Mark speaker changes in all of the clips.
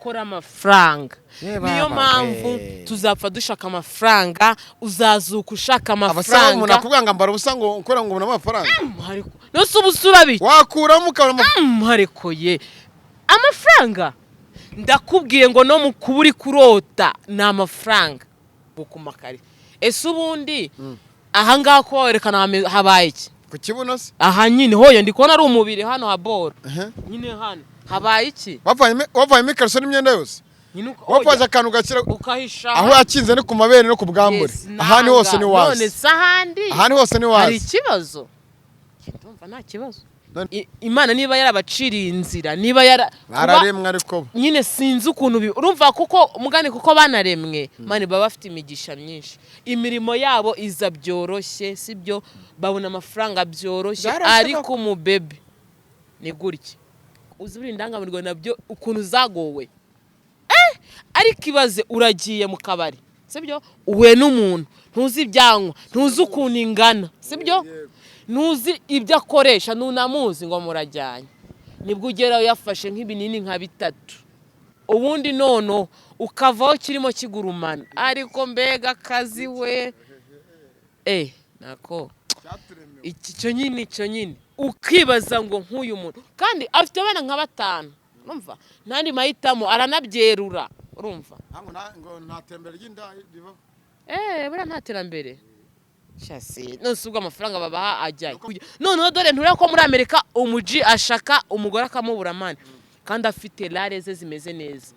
Speaker 1: gukora amafaranga. Niyo mpamvu tuzapfa dushaka amafaranga, uzazuka ushaka amafaranga.
Speaker 2: Abasanga umuntu akubwanga mbara ubusango ukora ngo ubona amafaranga.
Speaker 1: Ariko no subusura biki?
Speaker 2: Wakuramo ukabona
Speaker 1: ariko ye amafaranga ndakubwiye ngo no mukuburi kurota na amafaranga bukumakari. Ese ubundi aha ngaha ko werekana habaye iki?
Speaker 2: Ku kibuno se?
Speaker 1: Aha nyine hoya ndikubona ari umubiri hano habora. Nyine hano habaye iki?
Speaker 2: Wavanye imikariso n'imyenda yose. Wapaje akantu gakira
Speaker 1: ukahisha.
Speaker 2: Aho yakinze ni ku mabere no ku bwambure. Ahani hose ni wazi.
Speaker 1: None sahandi.
Speaker 2: Ahani hose ni wazi.
Speaker 1: Hari ikibazo? Ndumva nta kibazo. Imana niba yarabaciriye inzira, niba
Speaker 2: bararemwe ariko
Speaker 1: nyine sinzi ukuntu urumva kuko umugani kuko banaremwe mani baba bafite imigisha myinshi. Imirimo yabo iza byoroshye, sibyo? Babona amafaranga byoroshye, ariko mu bebe ni gutya. Uzubira indangamirwa nabyo ukuntu zagowe. Ariko ibaze uragiye mu kabari, sibyo? Uwe n'umuntu ntuzi ibyanywa, ntuzi ukuntu ingana, sibyo? Nuzi ibyo akoresha nunamuzi ngo murajyanye. Nibwo ugeraho yafashe nk'ibinini nka bitatu. Ubundi nono ukavaho kirimo kigurumana. Ariko mbega kazi we. Nako. Icyo nyine. Ukibaza ngo nk'uyu muntu. Kandi afite abana nka 5. Urumva? Nandi mahitamo aranabyerura. Urumva?
Speaker 2: Ngo nta terambere ry'inda riba.
Speaker 1: Bura nta terambere. Shasi nose ubwo amafaranga babaha ajyaye none dore ntureko ko muri Amerika umuji ashaka umugore akamubura mani kandi afite lareze zimeze neza.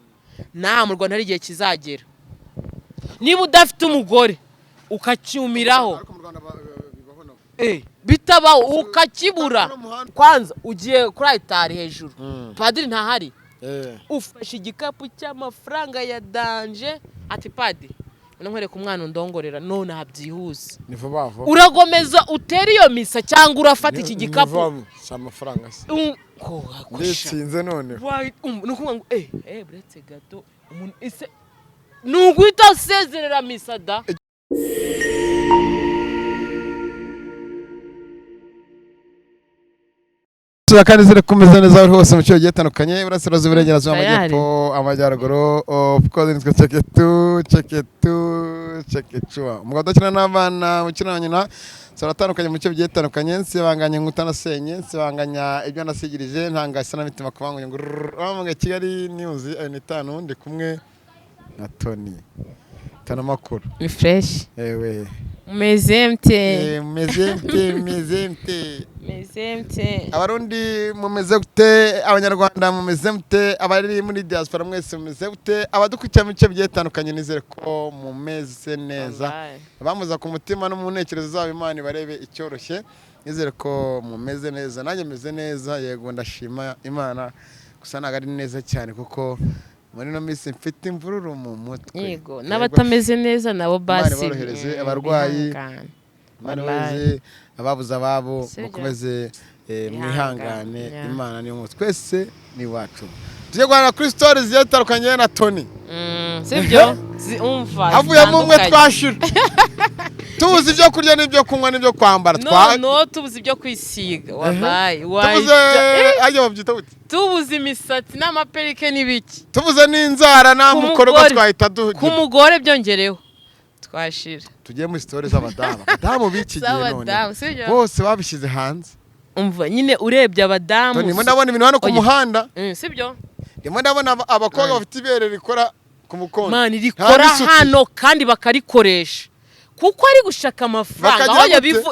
Speaker 1: Nta mu Rwanda hari igihe kizagera niba udafite umugore ukacyumiraho bitaba ukakibura kwanza ugiye kuri altari hejuru padiri ntahari ufashe igikapu cy'amafaranga ya danje ati padiri nkwereka umwana undongorera none habyihuse
Speaker 2: ni vuba vuba
Speaker 1: uragomeza utera iyo misa cyangwa urafata iki gikapu
Speaker 2: cy'amafaranga se nditsinze none
Speaker 1: nukuvuga ngo buretse gato umuntu ise nuguhita sezerera misa da.
Speaker 2: kandi zire kumeza neza aho hose mu cyo giye tandukanye burasirazuba burengerazuba amajyepfo amajyaruguru of nitwe cheketua umugabo ukina n'abana ukina na nyina saratandukanye mu cyo giye tandukanye nsibanganye nkutanasenye nsibanganya ibyo nasigirije ntanga isanamitima kubanguye ngo bamwe Kigali news 5 ndi kumwe na Tony tana makuru
Speaker 1: ni fresh
Speaker 2: mezemte abarundi mumeze gute abanyarwanda mumeze gute abari muri diaspora mwese mumeze gute abadukurikira mu bice byetandukanye nizere ko mumeze neza bamuza ku mutima no mu ntekerezo zabo Imana barebe icyoroshye nizere ko mumeze neza nanjye meze neza yego ndashima Imana gusa ntago ari neza cyane kuko muri no minsi mfite imvururu mu mutwe
Speaker 1: yego n'abatameze neza nabo basi
Speaker 2: borohereze abarwayi borohereze ababuze ababo mukomeze mwihangane Imana niyo mutwe twese ni wacu tujye guhana kuri stories zitandukanye na Tony
Speaker 1: sibyo umva
Speaker 2: havuyemo umwe twashira tubuze ibyo kurya n'ibyo kunywa n'ibyo kwambara
Speaker 1: no tubuze ibyo kwisiga wabaye
Speaker 2: tubuze ajya babyita gute
Speaker 1: tubuze imisatsi n'amaperike n'ibiki
Speaker 2: tubuze n'inzara nta mukorogo twahita duhugira
Speaker 1: ku mugore byongereho twashira
Speaker 2: tugiye muri stories abadamu biki gihe none bose babishize hanze
Speaker 1: umva nyine urebye abadamu
Speaker 2: ndimo ndabona ibintu hano ku muhanda
Speaker 1: sibyo
Speaker 2: ndimo ndabona abakobwa bafite ibere rikora ku mukondo
Speaker 1: mani rikora hano kandi bakarikoresha kuko ari gushaka amafaranga aho yabivu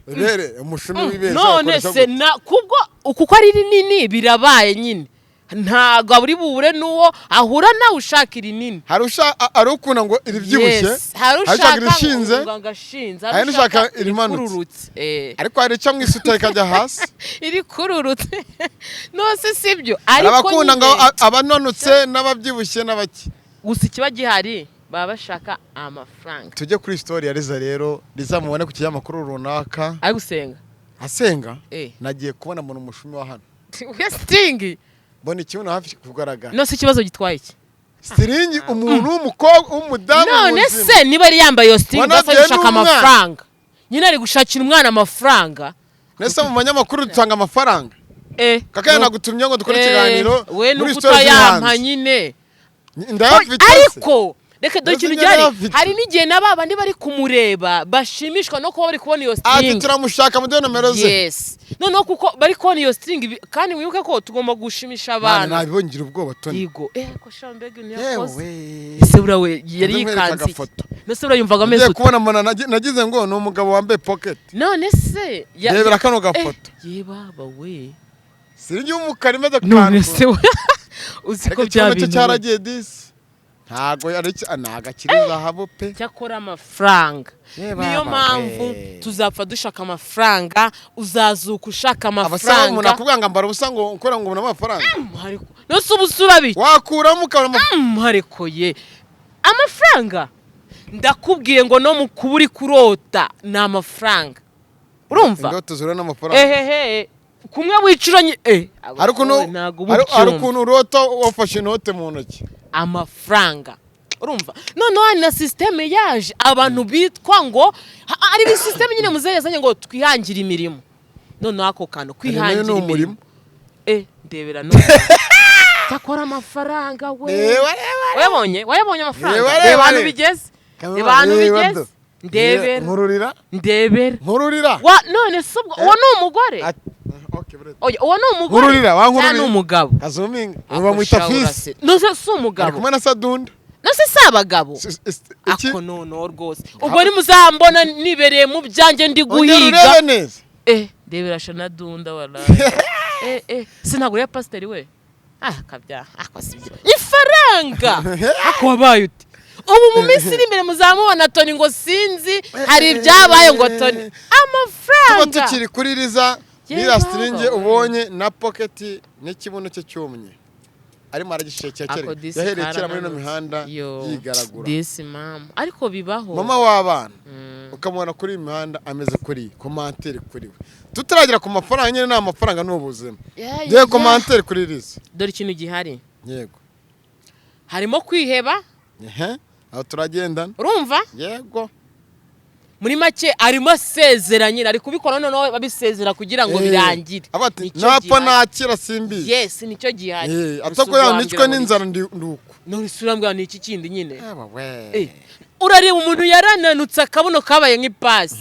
Speaker 2: rere umushumi w'ibere
Speaker 1: none se kubwo kuko ari rinini birabaye nyine ntago aburi bubure nuwo ahura nawe ushaka irinini
Speaker 2: ari ukuna ngo iribyibushye
Speaker 1: harushaka
Speaker 2: irishinze hari n'ushaka irimanutse ariko hari icyo mwisuta ikajya hasi
Speaker 1: iri kururutse nose sibyo
Speaker 2: ariko abakunda ngo abanonutse n'ababyibushye n'abaki
Speaker 1: gusa ikiba gihari baba bashaka amafaranga
Speaker 2: tujye kuri story ya Liza rero Liza mubone ku kinyamakuru runaka
Speaker 1: ari gusenga
Speaker 2: asenga nagiye kubona umuntu umushumi wa hano
Speaker 1: westingi
Speaker 2: mbona ikibuno hafi kugaragara
Speaker 1: nose ikibazo gitwaye iki
Speaker 2: stiringi umuntu w'umukobwa w'umudamu
Speaker 1: none se niba ari yambaye yo stingi afashaka amafaranga nyine ari gushakira umwana amafaranga
Speaker 2: nese mu banyamakuru dutanga amafaranga kakaya nagutumye ngo dukore ikiganiro
Speaker 1: we n'ugutayampa nyine
Speaker 2: ndayafite
Speaker 1: ariko reka dore ikintu gihari hari n'igihe n'abandi bari kumureba bashimishwa no kuba bari kubona iyo string
Speaker 2: ati turamushaka mu nomero ze
Speaker 1: yes noneho kuko bari kubona iyo string kandi wibuke ko tugomba gushimisha abantu
Speaker 2: nabibongira ubwoba toni
Speaker 1: yego ko shambega ni yakoze ese urawe yari yikanze nose urayumvaga ameze
Speaker 2: kubona mbona nagize ngo ni umugabo wambaye pocket
Speaker 1: none se
Speaker 2: yebera kano gafoto
Speaker 1: baba we
Speaker 2: sinjye umukara imeze
Speaker 1: none se uziko byabintu
Speaker 2: cyaragiye disi ntago nagakiriza habo pe
Speaker 1: cyakora amafaranga niyo mpamvu tuzapfa dushaka amafaranga uzazuka ushaka amafaranga
Speaker 2: umuntu akubwira ngo ambara ubusa ngo ukora ngo ubona amafaranga
Speaker 1: nose ubusura biki
Speaker 2: wakuramo ukabona
Speaker 1: ariko ye amafaranga ndakubwiye ngo no mu kuburi kurota ni amafaranga urumva
Speaker 2: indoto zura n'amafaranga
Speaker 1: kumwe wicuranye
Speaker 2: hari ukuntu urota wafashe inote mu ntoki
Speaker 1: amafaranga urumva noneho hari na systeme yaje abantu bitwa ngo ari systeme nyine muzeyazanye ngo twihangire imirimo noneho ako kantu kwihangira imirimo ndebera no takora amafaranga we wayabonye amafaranga abantu bigeze ndebera
Speaker 2: nkururira
Speaker 1: none subwo uwo ni umugore uwo ni umugore cyane umugabo
Speaker 2: azuminga bamwita fisi
Speaker 1: nose si umugabo
Speaker 2: kumwe na sadunda
Speaker 1: nose si abagabo ako noneho rwose ubwo ni muzambona nibereye mu byanjye ndi guhiga ndebera shana dunda waraye sinagura ya pasiteri we kabya akosibye ifaranga ako wabaye uti ubu mu minsi iri imbere muzamubona Toni ngo sinzi hari ibyabaye ngo Toni amafaranga
Speaker 2: tuba tukiri kuri riza niba stringe ubonye na pocket n'ikibuno cye cyumye arimo aragishekera yaherekera muri no mihanda yigaragura
Speaker 1: disi mama ariko bibaho
Speaker 2: mama w'abana ukamubona kuri imihanda ameze kuri commentaire kuri we tutaragira ku mafaranga nyine na mafaranga n'ubuzima de commentaire kuri riza
Speaker 1: dore ikintu gihari
Speaker 2: yego
Speaker 1: harimo kwiheba
Speaker 2: aho turagendana
Speaker 1: urumva
Speaker 2: yego
Speaker 1: muri make arimo sezeranye ari kubikora noneho babisezera kugira ngo birangire
Speaker 2: napfa nakira simbi
Speaker 1: yes nicyo gihari
Speaker 2: atako yanicwe n'inzara nduko
Speaker 1: none surambwa ni iki kindi nyine urareba umuntu yarananutse akabuno kabaye nk'ipasi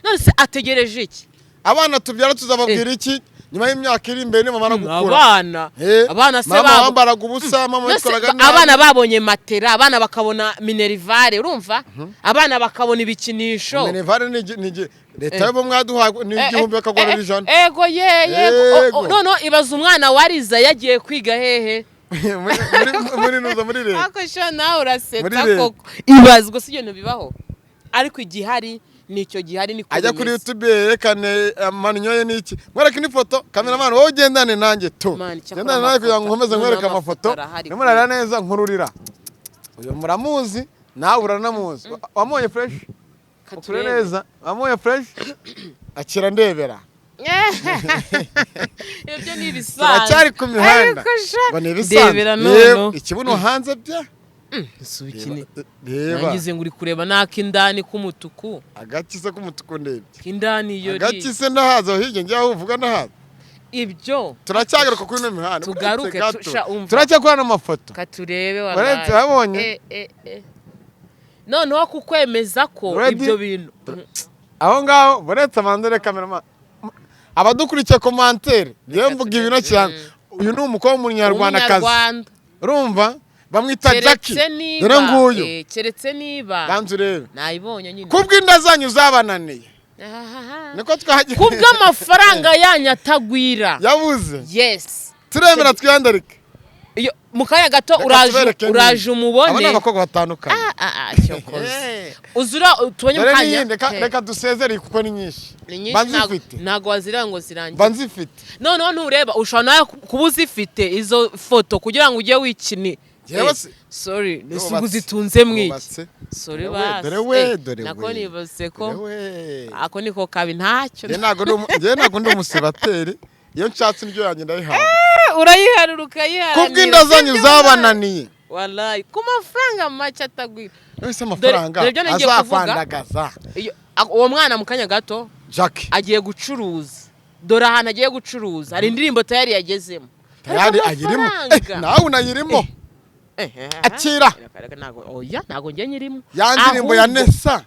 Speaker 1: none se ategereje iki
Speaker 2: abana tubyara tuzababwira iki nyuma y'imyaka iri imbere mama gukura
Speaker 1: abana se
Speaker 2: bambaraga ubusa mama yitwaraga nabi
Speaker 1: abana babonye matera abana bakabona minerivare urumva abana bakabona ibikinisho
Speaker 2: minerivare ni leta yo mwaduha ni igihumbi bakagora ijana
Speaker 1: yego no ibaza umwana wariza yagiye kwiga hehe
Speaker 2: muri leta
Speaker 1: akosha nawe urasetsa koko ibazwa si ibintu bibaho ariko igihari nicyo gihari niko
Speaker 2: ajya kuri YouTube yerekane manyoye niki mwereke ni foto cameraman wowe ugendane nanjye to gendane nawe kugira ngo nkomeze nkwereke amafoto nimurara neza nkururira uyo muramuzi nawe uranamuzi wamoye fresh ukure neza wamoye fresh akira ndebera
Speaker 1: ibyo ni bisanzwe
Speaker 2: cyari ku mihanda ngo ni bisanzwe ikibuno hanze bya
Speaker 1: subikini nagize ngo uri kureba nakindani k'umutuku
Speaker 2: agakise k'umutuku ndebye
Speaker 1: kindani iyo
Speaker 2: agakise ndahaza hirya njya uvuga ndahaza
Speaker 1: ibyo
Speaker 2: turacyagaruka kuri no mihanda
Speaker 1: tugaruke
Speaker 2: turacyakora n'amafoto
Speaker 1: katurebe
Speaker 2: waretse wabonye
Speaker 1: noneho kukwemeza ko ibyo bintu
Speaker 2: aho ngaho buretse amandere cameraman abadukurikiye commentaire yewe mvuga ibintu cyane uyu ni umukobwa w'umunyarwandakazi urumva bamwita Jackie dore nguyu
Speaker 1: keretse niba
Speaker 2: banzu rebe
Speaker 1: nayibonye nyine
Speaker 2: kubw'inda zanyu zabananiye niko twahagiye
Speaker 1: kubw'amafaranga yanyu atagwira
Speaker 2: yabuze
Speaker 1: yes
Speaker 2: turemera twiyandarike
Speaker 1: iyo mukanya gato uraje umubone
Speaker 2: abana bakobwa batandukanye
Speaker 1: cyokoze uzura tubonye mukanya
Speaker 2: reka dusezere kuko ni nyinshi
Speaker 1: banzifite nago wazira ngo zirangiye
Speaker 2: banzifite
Speaker 1: none ntureba ushobora kubuza ifite izo foto kugira ngo ujye wikini sorry nisugu zitunze mwiki sorry basi
Speaker 2: dore
Speaker 1: nako nibose ko ako niko kabi ntacyo
Speaker 2: ntago ndi umusibateri iyo nshatse indyo yanjye ndayihawe
Speaker 1: urayiharura ukayiharanira
Speaker 2: kubw'inda zanyu zabananiye
Speaker 1: wallahi ku mafaranga make atagwira
Speaker 2: ese amafaranga azakwandagaza
Speaker 1: uwo mwana mu kanya gato
Speaker 2: Jackie
Speaker 1: agiye gucuruza dore ahantu agiye gucuruza hari indirimbo tayari yagezemo
Speaker 2: tayari ayirimo nawe unayirimo akira
Speaker 1: ntago njye nyirimo
Speaker 2: ya ndirimbo ya Nesa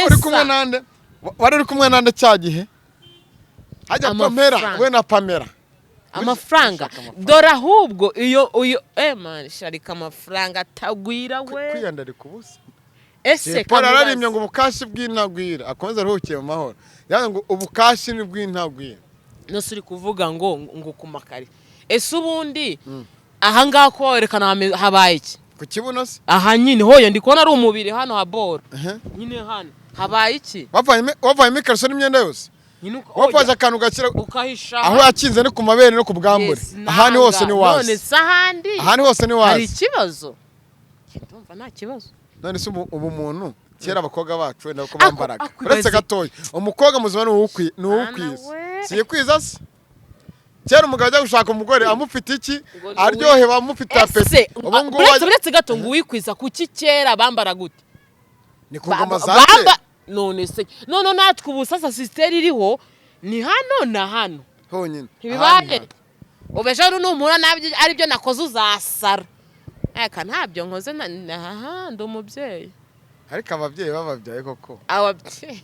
Speaker 2: uri kumwe nande wari uri kumwe nande cya gihe hajya Pamela we na Pamela
Speaker 1: amafaranga dore ahubwo iyo man sharika amafaranga tagwira we
Speaker 2: kwiyandari kubusa
Speaker 1: ese
Speaker 2: ararimye ngo ubukashi bw'intagwira akomeza ruhukiye mu mahoro yaje ngo ubukashi ni bw'intagwira
Speaker 1: nose uri kuvuga ngo kumakari ese ubundi aha ngaha ko werekana habaye iki
Speaker 2: ku kibuno se
Speaker 1: aha nyine hoye ndi kubona ari umubiri hano haboro nyine hano habaye iki
Speaker 2: wavanye ikariso n'imyenda yose wafashe akantu gakira
Speaker 1: ukahisha
Speaker 2: aho yakinze ni ku mabere no ku bwambure ahandi hose ni wazi
Speaker 1: none sahandi
Speaker 2: ahandi hose ni wazi
Speaker 1: hari ikibazo ndumva nta kibazo
Speaker 2: none se ubu muntu kera abakobwa bacu wenda ko bambaraga uretse gatoya umukobwa muzima ni uwukwiza siye kwiza se kera umugabo ajya gushaka umugore amufite iki aryohe bamufite apeti
Speaker 1: ubu ngubu uretse gato ngo uwikwiza kuki kera bambara gute
Speaker 2: ni ku ngoma za kera
Speaker 1: none se none natwe ubu sasa sisiteri iriho ni hano na hano
Speaker 2: honyine
Speaker 1: ntibibaye ubeje n'umura nabyo ari byo nakoze uzasara eka ntabyo nkoze ndi umubyeyi
Speaker 2: ariko ababyeyi bababyaye koko
Speaker 1: ababyeyi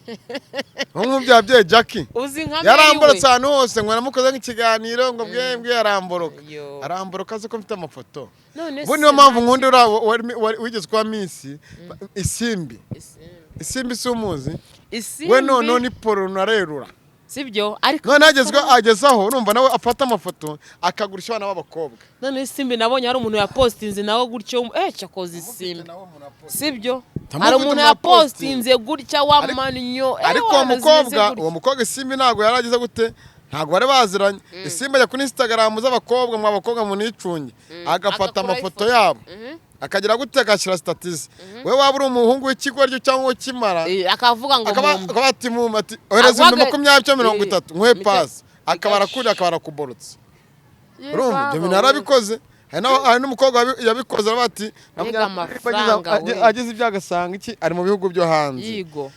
Speaker 2: nk'umubyeyi Jackie
Speaker 1: uzi nka
Speaker 2: yaramborotse ahantu hose ngo namukoze nk'ikiganiro ngo bwe aramboroka se ko mfite amafoto ubu niyo mpamvu nkunda wigeze kwa Miss Isimbi si umuzi we none ni poro narerura
Speaker 1: sibyo ariko
Speaker 2: none agezaho urumva nawe afata amafoto akagurisha abana b'abakobwa
Speaker 1: none Isimbi nabonye hari umuntu yapostinze nawe gutyo cyakoze Isimbi sibyo hari umuntu yapostinze gutya wamanyo
Speaker 2: ariko uwo mukobwa Isimbi ntago yaragize gute ntago bari baziranye Isimbi ajya kuri Instagram z'abakobwa mu abakobwa mu nicunge agafata amafoto yabo akagira gute agashyira status we waba uri umuhungu w'ikigoryo cyangwa ukimara
Speaker 1: akavuga ngo
Speaker 2: akabati mu ati ohereza 20-30 nkwe pass akabara kuri akabara kuborotse urumva ibyo bintu arabikoze hari n'umukobwa yabikoze bati agize ibyagasanga iki ari mu bihugu byo hanze
Speaker 1: yigo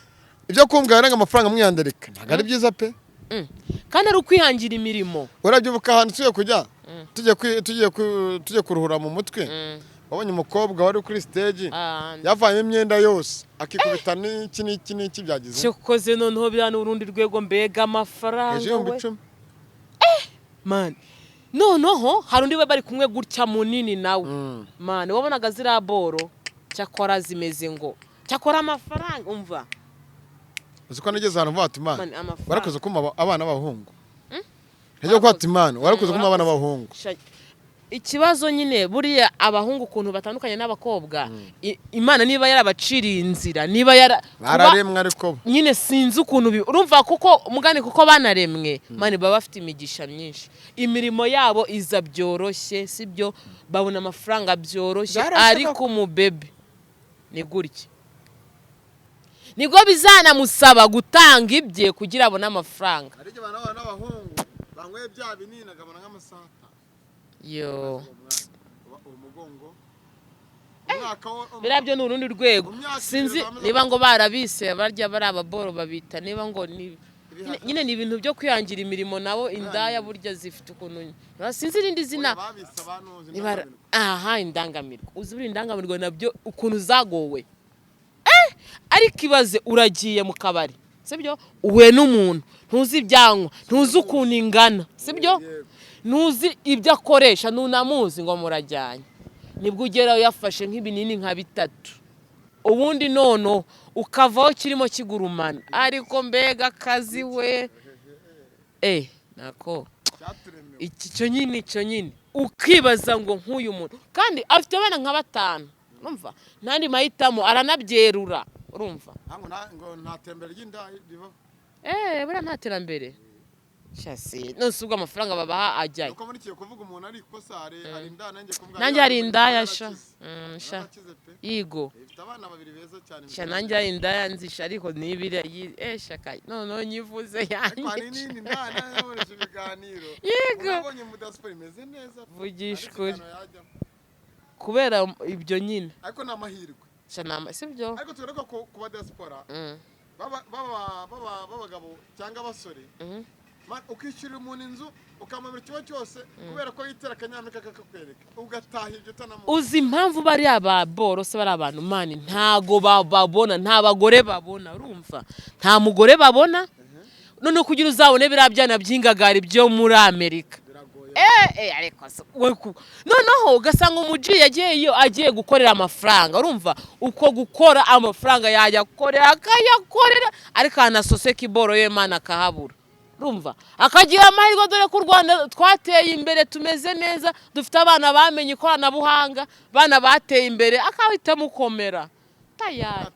Speaker 2: ibyo kumbwa yaranga amafaranga mwiyandereka ntago ari byiza pe
Speaker 1: kandi ari ukwihangira imirimo
Speaker 2: urabyibuka ahantu tugiye kujya tujye kuruhura mu mutwe wabonye umukobwa wari kuri stage yavanye imyenda yose akikubita n'iki byagize
Speaker 1: cyokoze noneho byana urundi rwego mbega amafaranga we man noneho hari undi we bari kumwe gutya munini nawe man wabonaga ziraboro cyakora zimeze ngo cyakora amafaranga umva
Speaker 2: uziko nigeze ahantu mvuga ati man warakoze kuma abana b'abahungu nje ko ati man warakoze kuma abana b'abahungu
Speaker 1: ikibazo nyine buriya abahungu ukuntu batandukanye n'abakobwa Imana niba yarabaciriye inzira niba
Speaker 2: bararemwe ariko
Speaker 1: nyine sinzi ukuntu urumva kuko umugani kuko banaremwe mani baba bafite imigisha myinshi imirimo yabo iza byoroshye sibyo babona amafaranga byoroshye ariko umubebe ni gutya nibwo bizanamusaba gutanga ibye kugira abone amafaranga
Speaker 2: ariko abana n'abahungu banywe bya binini agabana nk'amasaha
Speaker 1: yo
Speaker 2: umugongo
Speaker 1: birabyo ni urundi rwego sinzi niba ngo barabise barya bari ababoro babita niba ngo nyine ni ibintu byo kwihangira imirimo nabo indaya burya zifite ukuntu sinzi irindi zina indangamirwa uzi buri indangamirwa nabyo ukuntu zagowe ariko ibaze uragiye mu kabari sibyo uwe n'umuntu ntuzi ibyanywa ntuzi ukuntu ingana sibyo ntuzi ibyo akoresha nunamuzi ngo murajyanye nibwo ugeraho yafashe nk'ibinini nka 3 ubundi nono ukavaho kirimo kigurumana ariko mbega kazi we nako icyo nyine ukibaza ngo nk'uyu muntu kandi afite abana nka 5 urumva ntandi mahitamo aranabyerura urumva
Speaker 2: ngo ntatembere ry'inda riva
Speaker 1: bura ntaterambere shasi nose ubwo amafaranga babaha ajyaye
Speaker 2: uko muri kiyo kuvuga umuntu ari ikosa ari inda
Speaker 1: nanjye hari indaya sha yigo
Speaker 2: ifite abana 2 beza cyane
Speaker 1: sha nanjye hari indaya nzisha ariko nibire shaka none nyivuze yanjye
Speaker 2: hari nini ndana yoreje ibiganiro
Speaker 1: yigo
Speaker 2: urabonye mudasport imeze neza
Speaker 1: vugishwe kubera ibyo nyine
Speaker 2: ariko namahirwe
Speaker 1: sha sibyo
Speaker 2: ariko tureka kuba diaspora baba babagabo cyangwa abasore ukishyurira umuntu inzu ukamamira ikigo cyose kubera ko yitera akanyamerika kakakwereka ugataha ibyo utanamuzi.
Speaker 1: Uzi impamvu bari ababorose bari abantu mani ntago babona, nta bagore babona, urumva nta mugore babona. None kugira uzabone biriya byana by'ingagari byo muri Amerika ariko noneho ugasanga umuji agiye gukorera amafaranga, urumva uko gukora amafaranga yajya gukorera akayakorera ariko anasoseka iboro ye mana akahabura, urumva akagira amahirwe dore ko u Rwanda twateye imbere tumeze neza, dufite abana bamenye ikoranabuhanga, bana bateye imbere akahita mukomera tayari.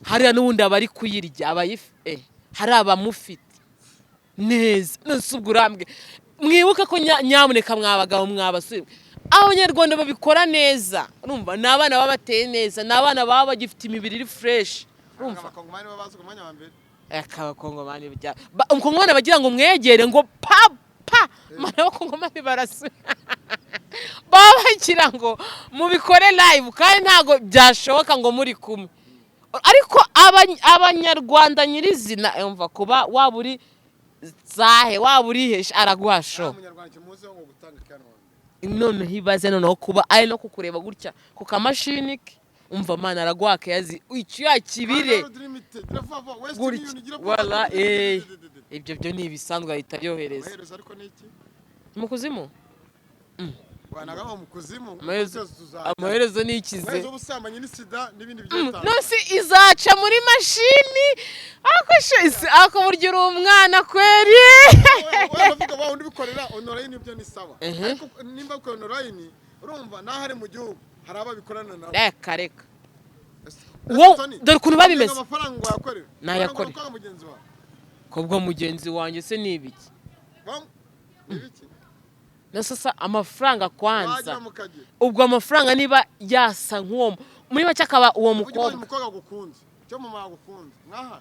Speaker 1: Hariya n'ubundi abari kuyirya hari abamufite neza nusugurambwe. Mwibuke ko nyamuneka mwabagabo mwabasubira Abanyarwanda babikora neza, urumva n'abana baba bateye neza, n'abana baba bagifite imibiri iri fresh, urumva
Speaker 2: abakongomani babaza ku mwanya wa mbere.
Speaker 1: Abakongomani umukongomani bagira ngo mwegere ngo pa mana abakongomani barasubira baba bagira ngo mubikore live kandi ntago byashoboka ngo muri kumwe. Ariko Abanyarwanda nyirizina umva kuba waburi zahe waburi hesha araguhasho none hibaze noneho kuba ari no kukureba gutya ku kamashini umva mana aragwaka yazi icyo yakibire wala ibyo byo ni ibisanzwe ahita yohereza mu kuzimu.
Speaker 2: Wanagama mu kuzimu
Speaker 1: amaherezo ni ikize
Speaker 2: amaherezo ubusambanyi n'isida n'ibindi by'itanga
Speaker 1: nose izaca muri mashini ako buryo uri umwana kweri
Speaker 2: wavuga wa undi bikorera online ibyo ni sawa ariko nimba ko online urumva nahari mu gihugu hari ababikorana nawe
Speaker 1: reka dore ukuntu babimeze
Speaker 2: amafaranga yakorera
Speaker 1: nayakorera kobwa mugenzi wanjye se nibiki na sasa amafaranga kwanza ubwo amafaranga niba yasa nk'uwo muri make akaba uwo mukobwa
Speaker 2: gukunze cyo mama gukunze mwaha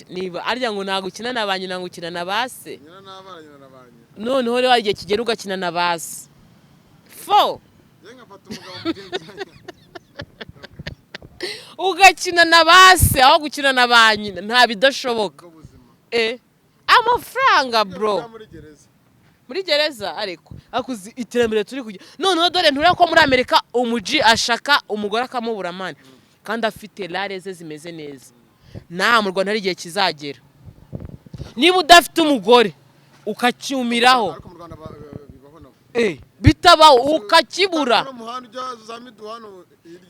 Speaker 1: niba arya ngo nagukina nabanye nangukina nabase
Speaker 2: nyina nabanye nabanye
Speaker 1: noneho rero igihe kigera ugakina nabase fo
Speaker 2: yenga fata umugabo mugenzi
Speaker 1: ugakina nabase aho gukina nabanyina nta bidashoboka amafaranga bro muri gereza ariko akuzi iterambere turi kujya noneho dore ntureko ko muri Amerika umuji ashaka umugore akamubura mani kandi afite lareze zimeze neza. Nta mu Rwanda hari igihe kizagera niba udafite umugore ukacyumiraho bitabaho ukakibura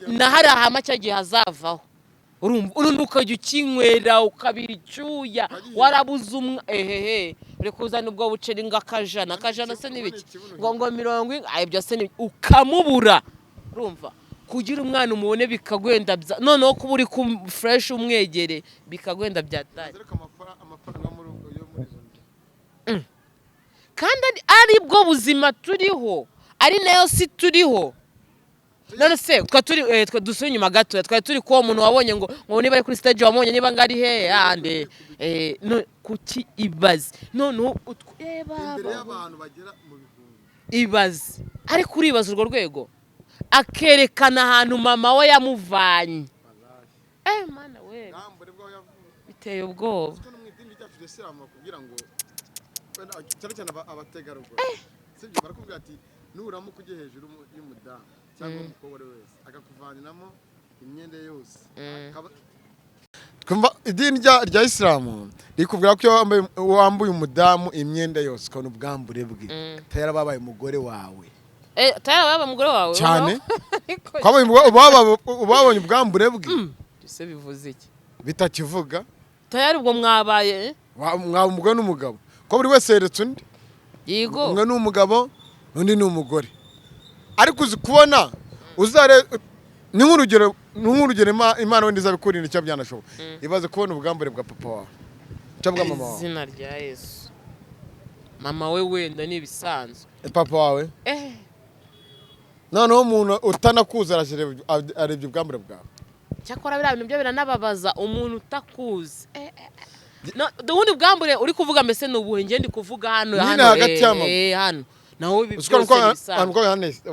Speaker 1: na hari ahama cyagiye hazavaho urumva ukajya ukinywera ukabira icyuya warabuze uri kuzana ubwo buceri akajana se n'ibiki ngo 70 ibyo se ukamubura, urumva kugira umwana umubone bikagwenda noneho kuba uri ku fresh umwegere bikagwenda byataye kandi ari bwo buzima turiho ari nayo si turiho. None se twe dusubira inyuma gato twari turi ko umuntu wabonye ngo niba ari kuri stage wabonye niba ngari ande kuki ibaze noneho
Speaker 2: imbere y'abantu bagera mu bihumbi
Speaker 1: ibaze ari kuri ibaze urwo rwego akerekana ahantu mama we yamuvanye mana we biteye ubwoba
Speaker 2: kugira ngo cyane abategarugori sibyo barakubwira ati nuramuka ujye hejuru y'umudamu cyangwa umukobwa wese akakuvaniramo imyenda yose twumva idini rya Islam rikubwira ko wambuye umudamu imyenda yose ukabona ubwambure bwe tayara babaye umugore wawe
Speaker 1: tayara babaye umugore wawe
Speaker 2: cyane ubabonye ubwambure bwe
Speaker 1: se bivuze iki
Speaker 2: bitakivuga
Speaker 1: tayara ubwo mwabaye
Speaker 2: umugore n'umugabo ko buri wese yeretse undi
Speaker 1: yego
Speaker 2: umwe ni umugabo undi ni umugore ariko uzi kubona uzare ni nk'urugero Imana wenda izabikurinda icyo byanashoboka ibaze kubona ubwambure bwa papa wawe cyangwa mama wawe
Speaker 1: izina rya Yesu mama we wenda ni bisanzwe
Speaker 2: papa wawe noneho umuntu utanakuza arebye ubwambure bwawe
Speaker 1: cyakora biriya bintu byo biranababaza umuntu utakuzi ubundi bwambure uri kuvuga mbese ni ubuhe ngende kuvuga hano hano naho
Speaker 2: bibyose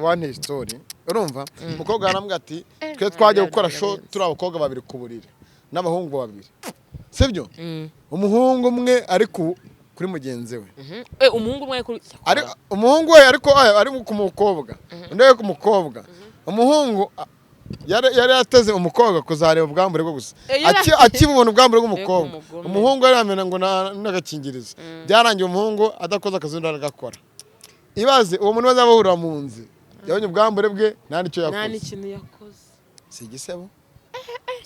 Speaker 2: one story urumva umukobwa arambwira ati twe twajya gukora show turi abakobwa babiri ku buriri n'abahungu babiri sibyo umuhungu umwe ariko kuri mugenzi we
Speaker 1: umuhungu umwe
Speaker 2: umuhungu we ariko ari ku mukobwa undi we ku mukobwa umuhungu yari ateze umukobwa kuzareba ubwambure bwo gusa akibubona ubwambure bw'umukobwa umuhungu yari yamena ngo n'agakingirizo byarangiye umuhungu adakoze akazi undi aragakora ibaze uwo muntu bazaba bahurira mu nzu yabonye ubwambure bwe nta n'icyo yakoze
Speaker 1: nta n'ikintu yakoze
Speaker 2: si igisebo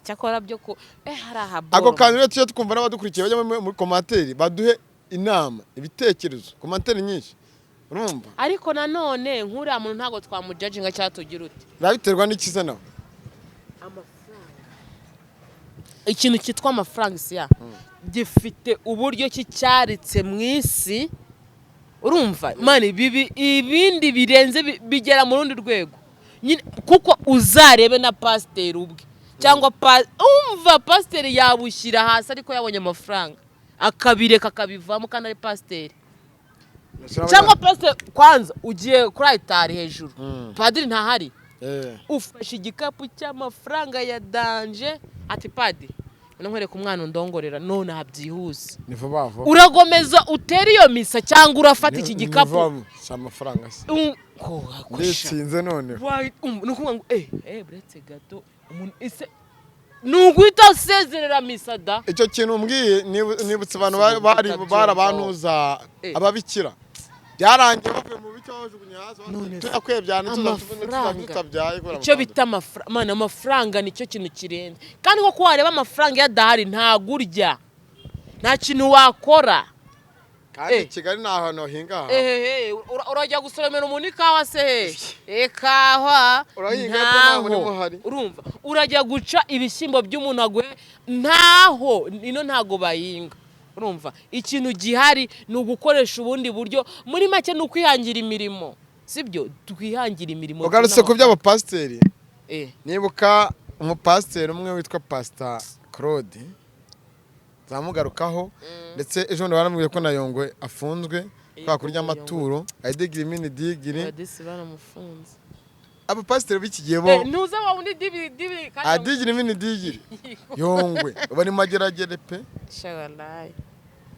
Speaker 1: cyakora byo ko hari ahaboro
Speaker 2: ako kantu rero tujye twumva n'abadukurikiye bajya muri komantere baduhe inama ibitekerezo komantere nyinshi urumva
Speaker 1: ariko nanone nk'uriya muntu ntabwo twamujajinga cyangwa tugira uti
Speaker 2: birabiterwa n'ikiza nawe
Speaker 1: amafaranga ikintu cyitwa amafaranga isiya gifite uburyo cyaritse mu isi urumva mani ibindi birenze bigera mu rundi rwego kuko uzarebe na pasiteri ubwe cyangwa umva pasiteri yabushyira hasi ariko yabonye amafaranga akabireka akabivamo kandi ari pasiteri cyangwa pasiteri kwanza ugiye kuri altari hejuru padiri ntahari ufashe igikapu cy'amafaranga ya danje ati padiri nkwereka umwana undongorera none abyihuse uragomeza utera iyo misa cyangwa urafata iki gikapu
Speaker 2: amafaranga ndetsinze none
Speaker 1: nukuvuga ngo buretse gato umuntu ese nuguhita usezerera misa da
Speaker 2: icyo kintu umbwiye nibutse abantu bari abantuza ababikira byarangiye bavuye mu bice bajugunye hasi tuyakwebyana tutabyaye
Speaker 1: icyo bita amafaranga nicyo kintu kirenze kandi nko wareba amafaranga yadahari ntagurya nta kintu wakora
Speaker 2: kandi Kigali ni ahantu hahinga
Speaker 1: urajya gusoromera umuntu ikawa se ikawa urumva urajya guca ibishyimbo by'umuntu aguhe ntaho ino ntago bahinga urumva ikintu gihari ni ugukoresha ubundi buryo muri make ni ukwihangira imirimo sibyo twihangira imirimo
Speaker 2: ugarutse ku by'abapasiteri nibuka umupasiteri umwe witwa Pastor Claude zamugarukaho ndetse ejo bundi baramubwiye ko na Yongwe afunzwe kwa kurya amaturo ayidigiri mini digiri
Speaker 1: baramufunze
Speaker 2: abapasiteri b'iki gihe bo
Speaker 1: ntuza wa undi dibi
Speaker 2: adigiri mini digiri Yongwe bari mageragere pe
Speaker 1: shagalaye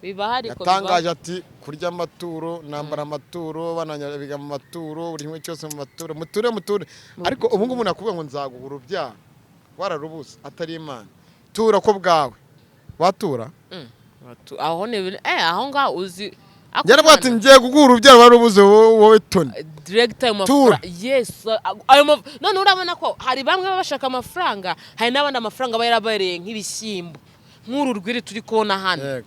Speaker 1: bibahari ko
Speaker 2: yatangaje ati kurya amaturo nambara amaturo bananyabiga mu maturo buri kimwe cyose mu maturo muture ariko ubu ngubu nakuvuga ngo nzaguha urubyaro wararubuze atari Imana tura ko bwawe watura
Speaker 1: aho ne aho nga uzi
Speaker 2: yarabwa ati ngiye kuguha urubyaro warubuze wowe Tony
Speaker 1: director y'amafaranga yes none urabona ko hari bamwe bashaka amafaranga hari n'abandi amafaranga bayarabereye nk'ibishyimbo nk'uru rwiri turi kubona hano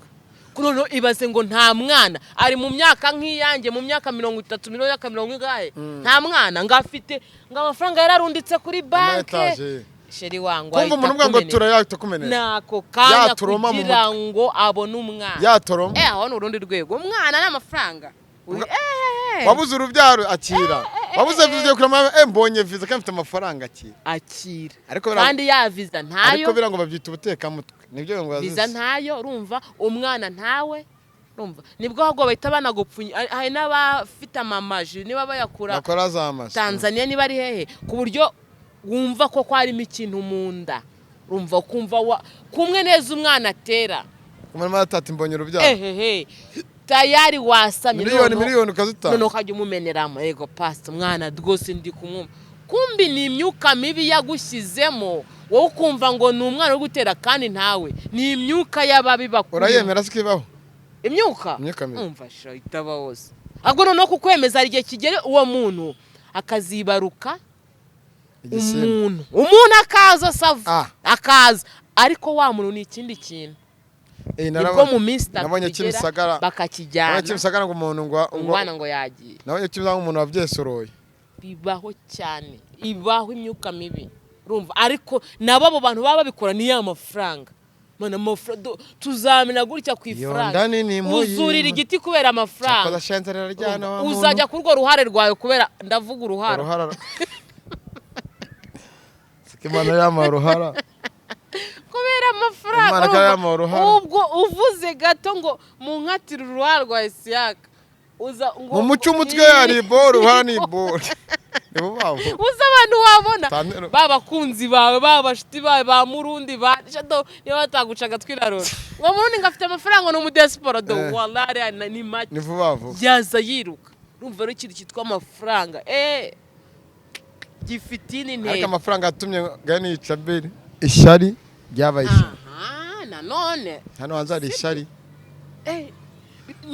Speaker 1: kuno ibaze ngo nta mwana ari mu myaka nk'iyange mu myaka 30 myaka 40 nta mwana ngafite amafaranga yararunditse kuri banke sheri wangu
Speaker 2: kumva umuntu ubwa ngo turayahita kumenera
Speaker 1: nako kanya kugira ngo abone umwana
Speaker 2: yatoroma
Speaker 1: aho n'urundi rwego umwana n'amafaranga
Speaker 2: wabuze urubyaro akira wabuze viza kurama mbonye viza kandi mfite amafaranga
Speaker 1: akira
Speaker 2: ariko
Speaker 1: kandi ya viza ntayo
Speaker 2: ariko birango babyita ubuteka mutwe nibyo ngo
Speaker 1: viza ntayo urumva umwana ntawe urumva nibwo ahubwo bahita banagupfunya hari n'abafite amamaji niba bayakura
Speaker 2: bakora za amashi
Speaker 1: Tanzania niba ari hehe ku buryo wumva ko harimo ikintu mu nda urumva kumva kumwe neza umwana atera
Speaker 2: kumara atatu mbonye urubyaro
Speaker 1: tayari wasamye
Speaker 2: miliyoni ukazitanga
Speaker 1: none ukajya umumeneramo yego pastor mwana rwose ndi kumwumva kumbi ni imyuka mibi yagushyizemo wowe ukumva ngo ni umwana uri gutera kandi ntawe ni imyuka y'ababi bakuru
Speaker 2: urayemera sikibaho
Speaker 1: imyuka umva sha itaba hose ahubwo noneho kukwemeza igihe kigere uwo muntu akazibaruka umuntu akaza sava akaza ariko wa muntu ni ikindi kintu nibwo mu minsi
Speaker 2: itatu
Speaker 1: bakakijyana
Speaker 2: nabonye Kimisagara ngo umuntu
Speaker 1: ngo yagiye
Speaker 2: nabonye Kimisagara umuntu wabyesoroye
Speaker 1: bibaho cyane ibaho imyuka mibi urumva ariko nabo abo bantu baba babikora ni ya mafaranga mana tuzamena gutya ku ifaranga uzurira igiti kubera amafaranga uzajya kurwo ruhare rwawe kubera ndavuga uruhara
Speaker 2: sikimana y'amaruhara
Speaker 1: kubera amafaranga ubwo uvuze gato ngo mu nkatira uruhara rwa Isiyaka
Speaker 2: mu muco umutwe yari boro ruhara ni boro
Speaker 1: uza abantu wabona babakunzi bawe babashiti bawe ba murundi ba shado niba batagucaga twirarora ngo murundi ngafite amafaranga no mu diaspora do wallahi ni make
Speaker 2: ni vuba
Speaker 1: yaza yiruka urumva ari ikintu cyitwa amafaranga gifitini ntego
Speaker 2: ariko amafaranga atumye gani icabiri ishari ryabaye
Speaker 1: nanone
Speaker 2: hano hanzari ishari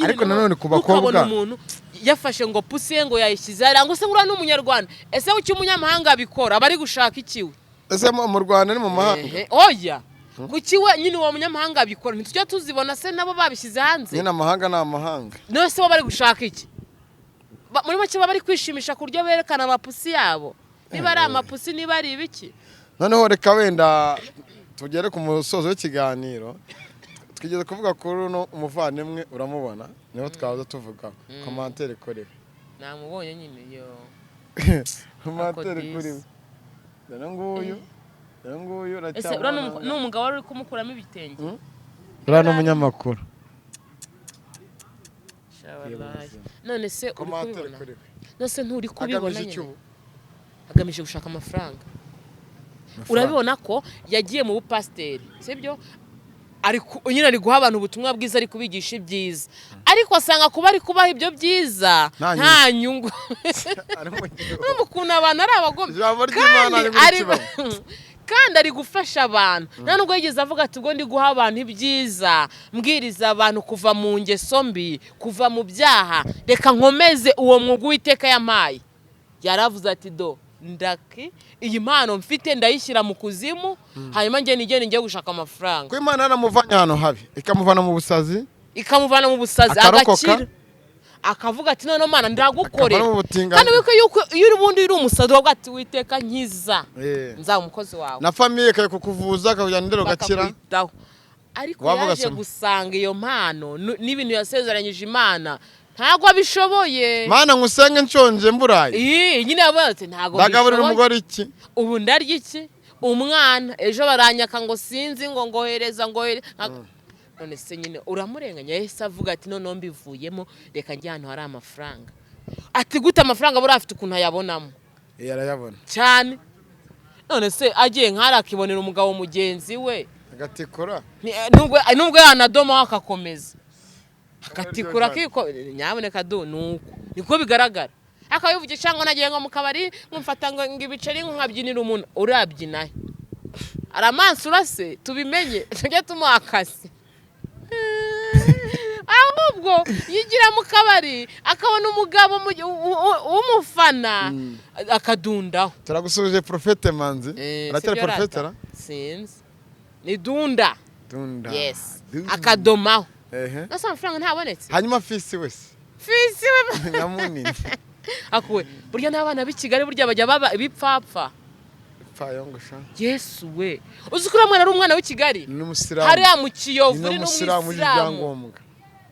Speaker 2: ariko nanone ku bakobwa
Speaker 1: umuntu yafashe ngo pusi ngo yayishyize arango se ngura n'umunyarwanda ese uki umunyamahanga bikora abari gushaka ikiwe
Speaker 2: ese mu Rwanda ni mu mahanga
Speaker 1: oya kukiwe nyine uwo munyamahanga bikora ntitujya tuzibona se nabo babishyize hanze
Speaker 2: nyine amahanga na amahanga
Speaker 1: no se bari gushaka iki muri make bari kwishimisha kuryo berekana amapusi yabo niba ari amapusi niba ari ibiki
Speaker 2: noneho reka wenda tugere ku musozo w'ikiganiro twigeze kuvuga kuri uno umuvandimwe uramubona niho twaza tuvuga commentaire kuri
Speaker 1: namubonye nyine yo
Speaker 2: commentaire kuri nguyu
Speaker 1: ese n'umugabo wari kumukuramo ibitenge
Speaker 2: urano umunyamakuru
Speaker 1: none se uri kubibona nose nturi kubibona nyine agamije gushaka amafaranga urabibona ko yagiye mu bupasiteri sibyo nyine ari guha abantu ubutumwa bwiza ari kubigisha ibyiza ariko asanga kuba ari kubaha ibyo byiza nta nyungu n'ukuntu abantu ari abagome kandi ari gufasha abantu nta nubwo yigeze avuga ati ubwo ndi guha abantu ibyiza mbwiriza abantu kuva mu ngeso mbi kuva mu byaha reka nkomeze uwo mwuga Uwiteka yampaye yaravuze ati do ndaki iyi mpano mfite ndayishyira mu kuzimu hanyuma ngiye gushaka amafaranga
Speaker 2: ko Imana yaramuvanye hano habi ikamuvana mu busazi
Speaker 1: agakira akavuga ati none Mana ndagukorera kandi wiko yuko iyo ubundi uri umusazi wavuga ati Uwiteka nkiza nza umukozi wawe
Speaker 2: na famille kaye kukuvuza akujyana ndero gakira
Speaker 1: ariko yaje gusanga iyo mpano n'ibintu yasezeranyije Imana ntago abishoboye
Speaker 2: Mana ngusenge nshonje mburaye
Speaker 1: nyine yabaze ntago
Speaker 2: ndagaburira umugore iki
Speaker 1: ubu ndarya iki umwana ejo baranyaka ngo sinzi ngo ngohereza none se nyine uramurenganya yese avuga ati none mbivuyemo reka njye hano hari amafaranga ati gute amafaranga buri afite ukuntu ayabonamo
Speaker 2: yarayabona
Speaker 1: cyane none se agiye nkarakibonera umugabo mugenzi we
Speaker 2: agatikura
Speaker 1: nubwo yanadoma akakomeza akatikura kiko nyaboneka do nuko niko bigaragara akabivuga cyangwa nagiye ngo mu kabari nkumfata ngo ibiceri nkabyinira umuntu urabyinahe aramansura se tubimenye tujye tumuhakase ahubwo yigira mu kabari akabona umugabo w'umufana akadundaho
Speaker 2: turagusubije Prophete Manzi aratera Prophete
Speaker 1: sinzi ni dunda yes akadomaho nasa amafaranga ntabonetse
Speaker 2: hanyuma fisi we namunini
Speaker 1: akuwe burya n'abana b'i Kigali burya bajya baba ibipfapfa
Speaker 2: pfayongosha
Speaker 1: Yesu we uzi ko uramwana ari umwana w'i Kigali hari mu Kiyovu ni
Speaker 2: n'umusiramu w'ibyangombwa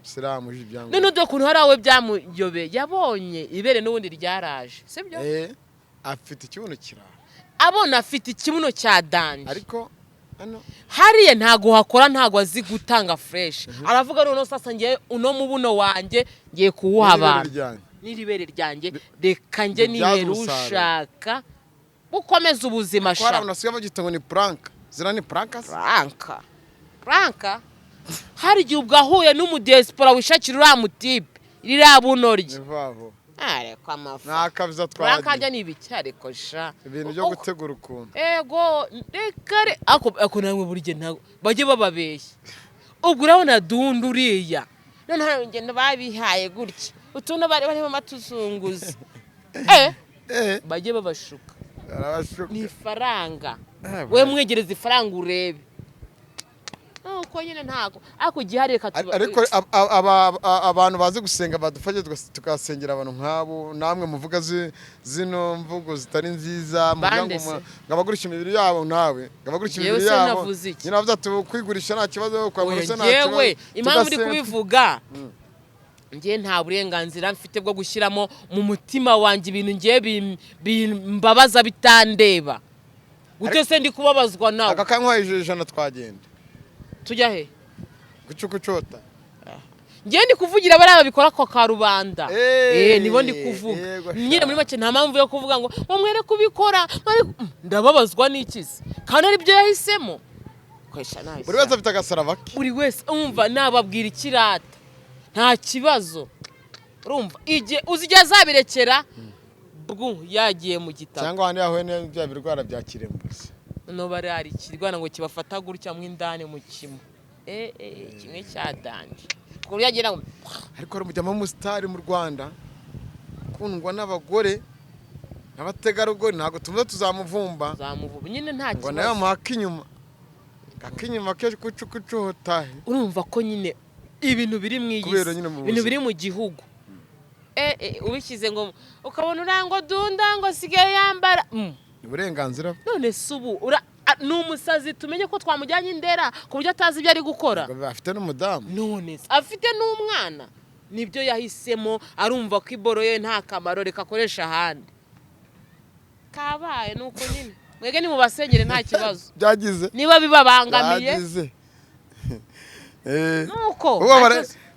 Speaker 2: musiramu w'ibyangombwa
Speaker 1: none do kuntu hari awe byamuyobe yabonye ibere n'ubundi ryaraje sibyo
Speaker 2: afite ikibuno kirara
Speaker 1: abona afite ikibuno cya danje
Speaker 2: ariko
Speaker 1: hariye ntago hakora ntago azi gutanga fresh aravuga none sasa ngiye uno mubuno wanjye ngiye kuwuha abantu n'iribere ryanjye reka nge niherushaka ukomeza ubuzima
Speaker 2: shaka kwa nasiye bagita ngo ni prank zira ni prank hari gihe ubwahuye n'umudespora wishakira uramutipe rirabunorye ariko amafaranga nakabiza twaje
Speaker 1: prank ni ibicyare kosha
Speaker 2: ibintu byo gutegura ukuntu
Speaker 1: ego rekare ako namwe burije ntago baje bababeshya ubwo urabona dunduriya none hari ngende babihaye gutya utuntu bari mu matuzunguza baje babashuka ni faranga we mwegereza ifaranga urebe uko nyine ntago ako gihari katuba
Speaker 2: ariko abantu bazi gusenga badufashe tukasengera abantu nkabo namwe muvuga zino mvugo zitari nziza muvuga ngabagurisha imibiri yabo nawe ngabagurisha imibiri yabo nyina bavuze ati kwigurisha nta kibazo kwa buruse nta kibazo
Speaker 1: yewe impamvu uri kubivuga ngiye nta burenganzira mfite bwo gushyiramo mu mutima wanjye ibintu ngiye bimbabaza bitandeba gute se ndi kubabazwa nawe
Speaker 2: akakankwa ijana twagenda
Speaker 1: tujya he
Speaker 2: gucukucota
Speaker 1: ngiye ndi kuvugira bari babikora ko karubanda nibo ndi kuvuga nyine muri make nta mpamvu yo kuvuga ngo mwere kubikora ndababazwa n'ikizi kandi ari byo yahisemo kwesha nayo
Speaker 2: buri wese afite agasaraba ke
Speaker 1: buri wese umva nababwira ikirata nta kibazo urumva uzijya zabirekera yagiye mu gitabo
Speaker 2: cyangwa handi yahuye n'ibya birwara bya kirembuzi
Speaker 1: no bari ari kirwana ngo kibafata gutya mu indane mu kimo kimwe cyadanje kuri yagira ngo
Speaker 2: ariko ari umujyamo w'umusitari mu Rwanda kundwa n'abagore n'abategarugori ntabwo tumwe tuzamuvumba
Speaker 1: nyine nta kibazo
Speaker 2: ngo nayo akinyuma ke kucukucuta
Speaker 1: urumva ko nyine ibintu biri mu iyisi ibintu biri mu gihugu ubishyize ngo ukabona urango dunda ngo sigaye yambara
Speaker 2: uburenganzira
Speaker 1: none subu ni umusazi tumenye ko twamujyanye indera ku buryo atazi ibyo ari gukora
Speaker 2: afite n'umudamu
Speaker 1: none afite n'umwana nibyo yahisemo arumva ko iboro ye nta kamaro reka akoresha ahandi kabaye nuko nyine mwege ni mu basengere nta kibazo
Speaker 2: byagize
Speaker 1: niba bibabangamiye nuko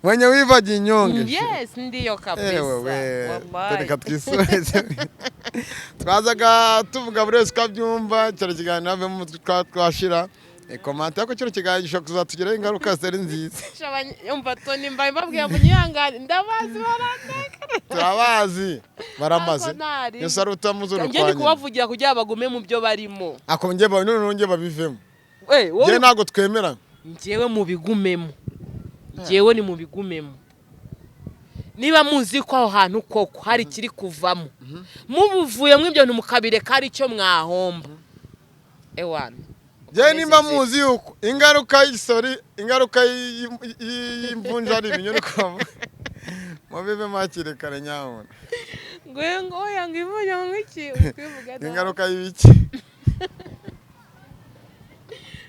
Speaker 2: mwenye wivaga inyonge
Speaker 1: yes ndiyo kabisa
Speaker 2: reka twisubize twazaga tuvuga buri wese ukabyumva cyane kiganiro ave mu mutwe twashira komante yako kino kiganiro gishobora kuzatugiraho ingaruka zitari nziza
Speaker 1: yumva toni mbaye babwiye ngo nyihangane ndabazi barandeka
Speaker 2: turabazi baramaze yose ari utamuzi urukwanya
Speaker 1: ngende kubavugira kugira bagume mu byo barimo
Speaker 2: akongeye none babivemo njye ntago twemera
Speaker 1: njyewe mu bigumemo njyewe ni mu bigumemo niba muzi ko aho hantu koko hari kiri kuvamo mubuvuye mu ibyo ntimukabireka ari cyo mwahomba ewana
Speaker 2: njyewe nimba muzi yuko ingaruka y'isori ingaruka y'imvunja ari ibinyuruka mubive makirekare nyabona
Speaker 1: ngo yanga ivunja nk'iki
Speaker 2: ingaruka y'ibiki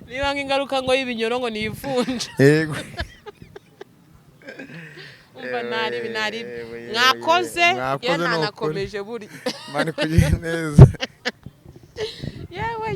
Speaker 1: niba ingaruka ngo y'ibinyoro ngo niyivunja
Speaker 2: yego
Speaker 1: umva nari mwakoze nakomeje buri
Speaker 2: mani kugira neza
Speaker 1: yewe